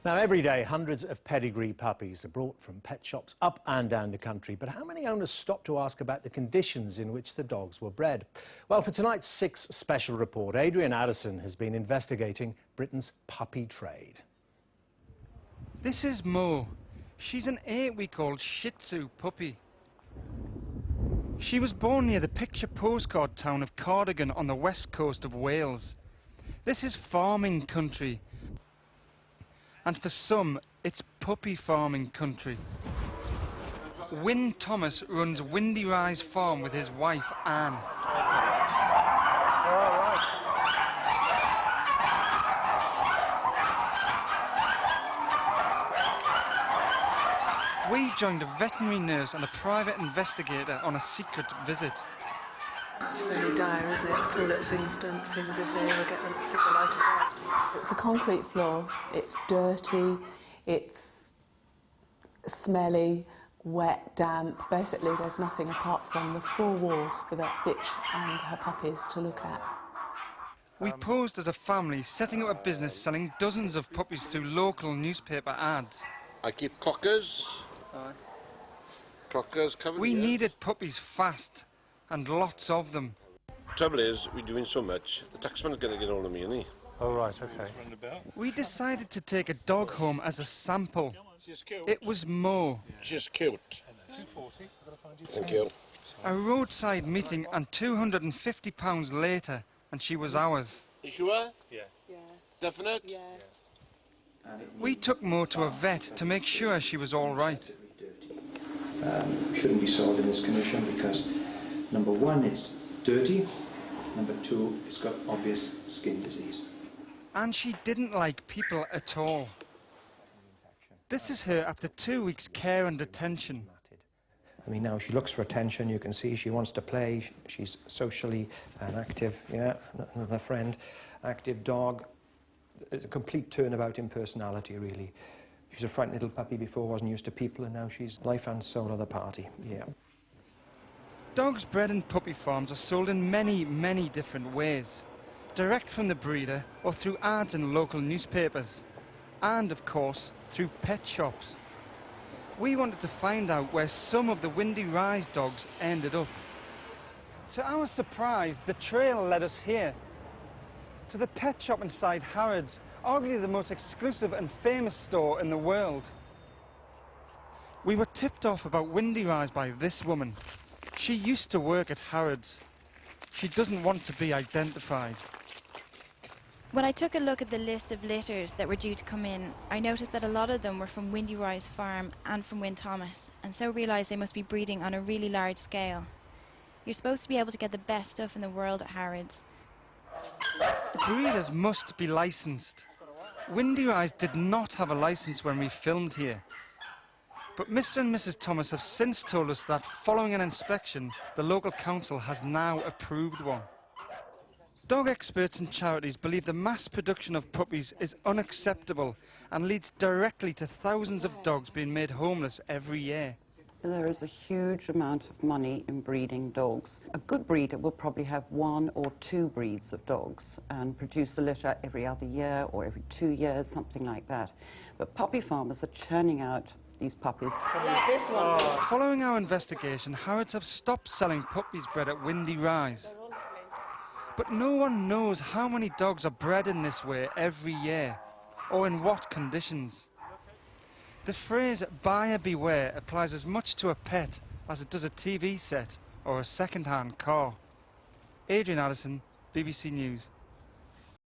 Now, every day, hundreds of pedigree puppies are brought from pet shops up and down the country. But how many owners stop to ask about the conditions in which the dogs were bred? Well, for tonight's Six special report, Adrian Addison has been investigating Britain's puppy trade. This is Mo. She's an 8-week-old Shih Tzu puppy. She was born near the picture postcard town of Cardigan on the west coast of Wales. This is farming country. And for some, it's puppy farming country. Wyn Thomas runs Windy Rise Farm with his wife, Anne. We joined a veterinary nurse and a private investigator on a secret visit. It's really dire, isn't it? Poor little things don't seem as if they ever get a single light of light. It's a concrete floor, it's dirty, it's smelly, wet, damp. Basically, there's nothing apart from the four walls for that bitch and her puppies to look at. We posed as a family, setting up a business selling dozens of puppies through local newspaper ads. I keep cockers. Cockers covered. We needed puppies fast, and lots of them. Trouble is, we're doing so much, the taxman's going to get hold of me, isn't he? Oh, right, OK. We decided to take a dog home as a sample. It was Mo. She's cute. Thank you. A roadside meeting and £250 later, and she was ours. You sure? Yeah. Definite? Yeah. We took Mo to a vet to make sure she was all right. Shouldn't be sold in this condition because, number one, it's dirty. Number two, it's got obvious skin disease. And she didn't like people at all. This is her after 2 weeks' care and attention. I mean, now she looks for attention. You can see she wants to play. She's socially and active. Yeah, another friend, active dog. It's a complete turnabout in personality, really. She's a frightened little puppy before, wasn't used to people, and now she's life and soul of the party, yeah. Dogs bred in puppy farms are sold in many, many different ways. Direct from the breeder or through ads in local newspapers. And, of course, through pet shops. We wanted to find out where some of the Windy Rise dogs ended up. To our surprise, the trail led us here. To the pet shop inside Harrods, arguably the most exclusive and famous store in the world. We were tipped off about Windy Rise by this woman. She used to work at Harrods. She doesn't want to be identified. When I took a look at the list of litters that were due to come in, I noticed that a lot of them were from Windy Rise Farm and from Wyn Thomas, and so realised they must be breeding on a really large scale. You're supposed to be able to get the best stuff in the world at Harrods. Breeders must be licensed. Windy Rise did not have a license when we filmed here. But Mr. and Mrs. Thomas have since told us that following an inspection, the local council has now approved one. Dog experts and charities believe the mass production of puppies is unacceptable and leads directly to thousands of dogs being made homeless every year. There is a huge amount of money in breeding dogs. A good breeder will probably have 1 or 2 breeds of dogs and produce a litter every other year or every 2 years, something like that. But puppy farmers are churning out these puppies. This one. Following our investigation, Harrods have stopped selling puppies bred at Windy Rise. But no one knows how many dogs are bred in this way every year, or in what conditions. The phrase buyer beware applies as much to a pet as it does a TV set or a second-hand car. Adrian Addison, BBC News.